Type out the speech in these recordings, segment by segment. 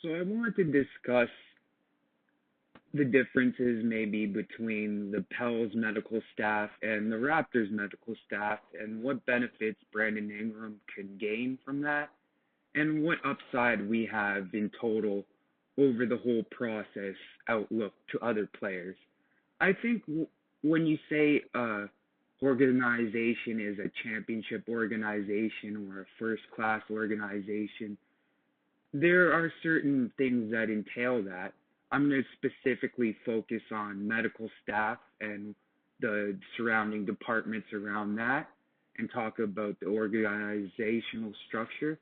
So I wanted to discuss the differences maybe between the Pels medical staff and the Raptors medical staff and what benefits Brandon Ingram can gain from that and what upside we have in total over the whole process outlook to other players. I think when you say organization is a championship organization or a first class organization, there are certain things that entail that. I'm going to specifically focus on medical staff and the surrounding departments around that and talk about the organizational structure.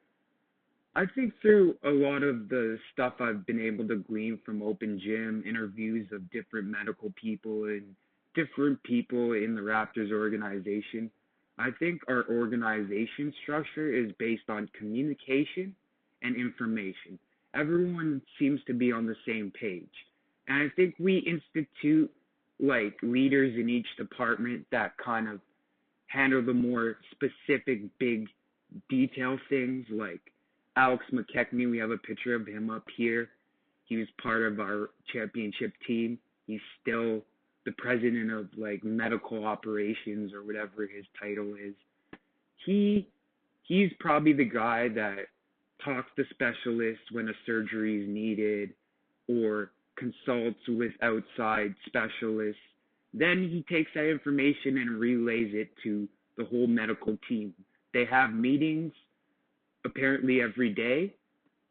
I think through a lot of the stuff I've been able to glean from open gym interviews of different medical people and different people in the Raptors organization, I think our organization structure is based on communication and information. Everyone seems to be on the same page. And I think we institute like leaders in each department that kind of handle the more specific, big detail things like Alex McKechnie. We have a picture of him up here. He was part of our championship team. He's still the president of like medical operations or whatever his title is. He's probably the guy that talks to specialists when a surgery is needed or consults with outside specialists. Then he takes that information and relays it to the whole medical team. They have meetings apparently every day,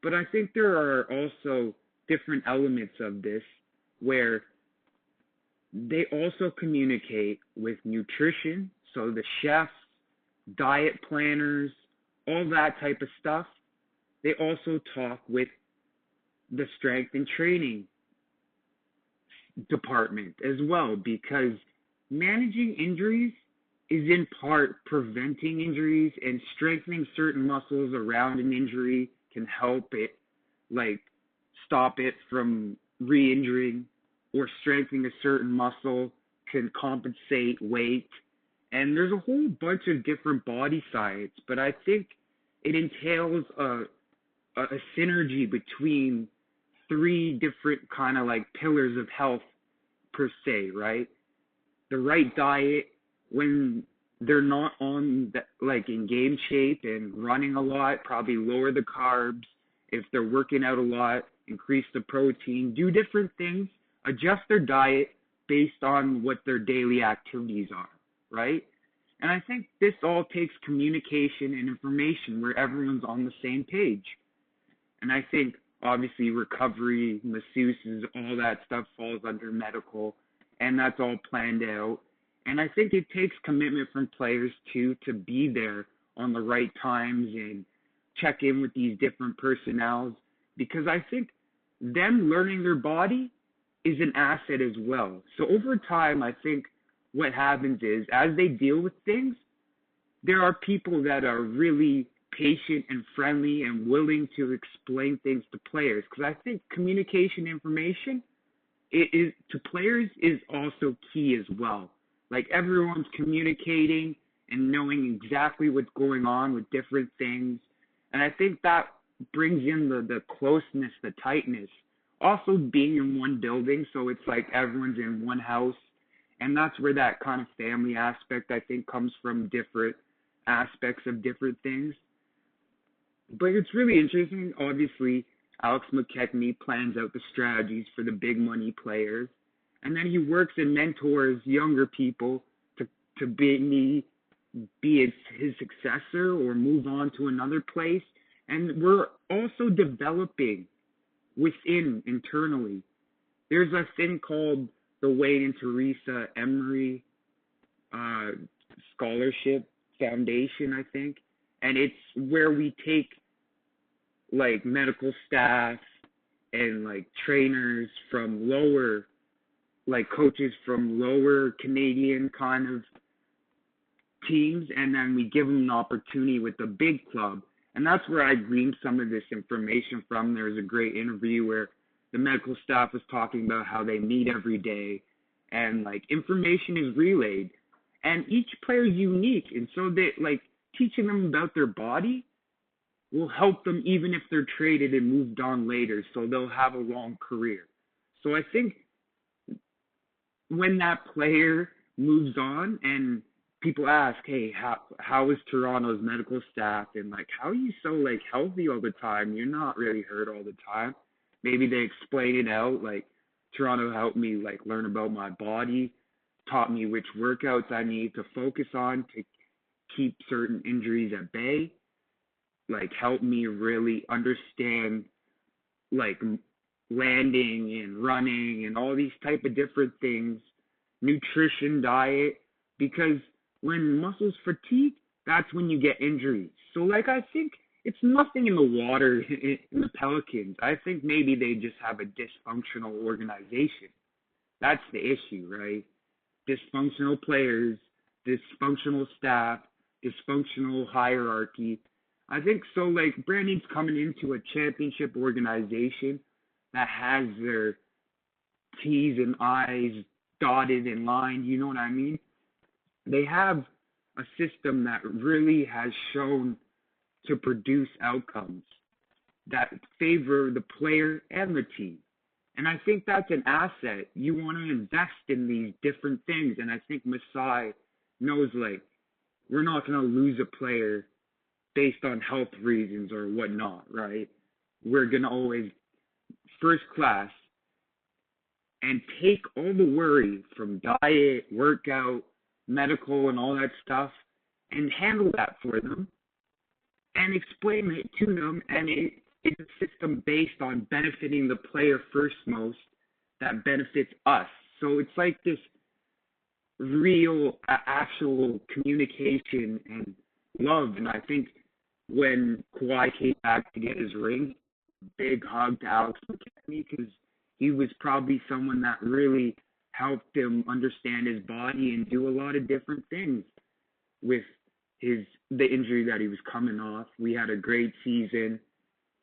but I think there are also different elements of this where they also communicate with nutrition, so the chefs, diet planners, all that type of stuff. They also talk with the strength and training department as well, because managing injuries is in part preventing injuries, and strengthening certain muscles around an injury can help it, like stop it from re-injuring, or strengthening a certain muscle can compensate weight. And there's a whole bunch of different body science, but I think it entails a synergy between three different kind of like pillars of health per se, right? The right diet when they're not on the, like in game shape and running a lot, probably lower the carbs. If they're working out a lot, increase the protein, do different things, adjust their diet based on what their daily activities are, right? And I think this all takes communication and information where everyone's on the same page. And I think obviously recovery, masseuses, all that stuff falls under medical, and that's all planned out. And I think it takes commitment from players too to be there on the right times and check in with these different personnels, because I think them learning their body is an asset as well. So over time, I think what happens is as they deal with things, there are people that are really patient and friendly and willing to explain things to players, because I think communication information to players is also key as well. Like everyone's communicating and knowing exactly what's going on with different things. And I think that brings in the closeness, the tightness. Also being in one building, so it's like everyone's in one house. And that's where that kind of family aspect, I think, comes from, different aspects of different things. But it's really interesting. Obviously, Alex McKechnie plans out the strategies for the big money players. And then he works and mentors younger people to be his successor or move on to another place. And we're also developing within internally. There's a thing called the Wayne and Teresa Emery Scholarship Foundation, I think. And it's where we take like medical staff and like trainers from lower, like coaches from lower Canadian kind of teams, and then we give them an opportunity with the big club. And that's where I gleaned some of this information from. There was a great interview where the medical staff was talking about how they meet every day and like information is relayed, and each player is unique. And so they like teaching them about their body will help them even if they're traded and moved on later, so they'll have a long career. So I think when that player moves on and people ask, "Hey, how is Toronto's medical staff?" and like, "How are you so like healthy all the time? You're not really hurt all the time." Maybe they explain it out like Toronto helped me like learn about my body, taught me which workouts I need to focus on to keep certain injuries at bay, like help me really understand like landing and running and all these type of different things, nutrition, diet, because when muscles fatigue, that's when you get injuries. So like I think it's nothing in the water in the Pelicans. I think maybe they just have a dysfunctional organization. That's the issue, right? Dysfunctional players, dysfunctional staff, dysfunctional hierarchy. I think so. Like Brandon's coming into a championship organization that has their T's and I's dotted and lined. You know what I mean? They have a system that really has shown to produce outcomes that favor the player and the team. And I think that's an asset. You want to invest in these different things. And I think Masai knows like we're not going to lose a player based on health reasons or whatnot, right? We're going to always first class and take all the worry from diet, workout, medical, and all that stuff and handle that for them and explain it to them. And it's a system based on benefiting the player first most that benefits us. So it's like this real, actual communication and love. And I think when Kawhi came back to get his ring, big hug to Alex McKinney because he was probably someone that really helped him understand his body and do a lot of different things with the injury that he was coming off. We had a great season,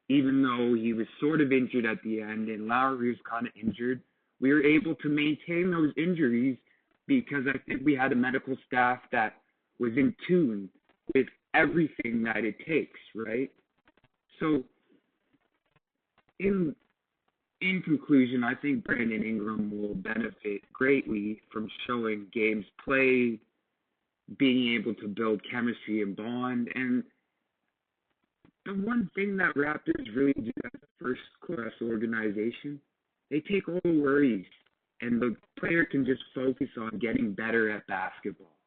even though he was sort of injured at the end and Lowry was kind of injured. We were able to maintain those injuries because I think we had a medical staff that was in tune with everything that it takes, right? So in conclusion, I think Brandon Ingram will benefit greatly from showing games played, being able to build chemistry and bond. And the one thing that Raptors really do as a first-class organization, they take all the worries, and the player can just focus on getting better at basketball.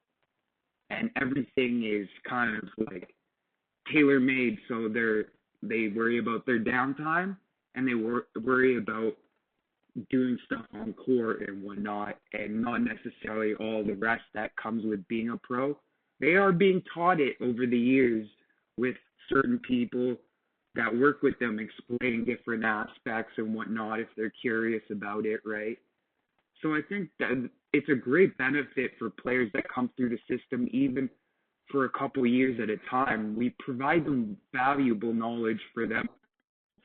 And everything is kind of like tailor-made, so they worry about their downtime, and they worry about doing stuff on court and whatnot, and not necessarily all the rest that comes with being a pro. They are being taught it over the years with certain people that work with them, explaining different aspects and whatnot if they're curious about it, right? So I think that it's a great benefit for players that come through the system, even for a couple of years at a time. We provide them valuable knowledge for them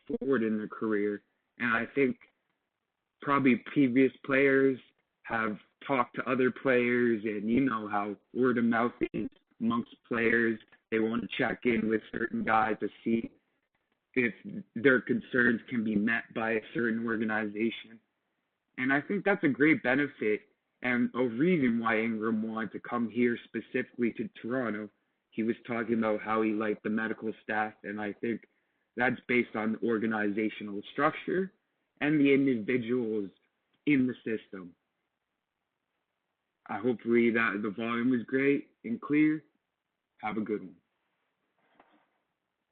forward in their career. And I think probably previous players have talked to other players, and you know how word of mouth is amongst players. They want to check in with certain guys to see if their concerns can be met by a certain organization. And I think that's a great benefit and a reason why Ingram wanted to come here specifically to Toronto. He was talking about how he liked the medical staff, and I think that's based on organizational structure and the individuals in the system. Hopefully that the volume was great and clear. Have a good one.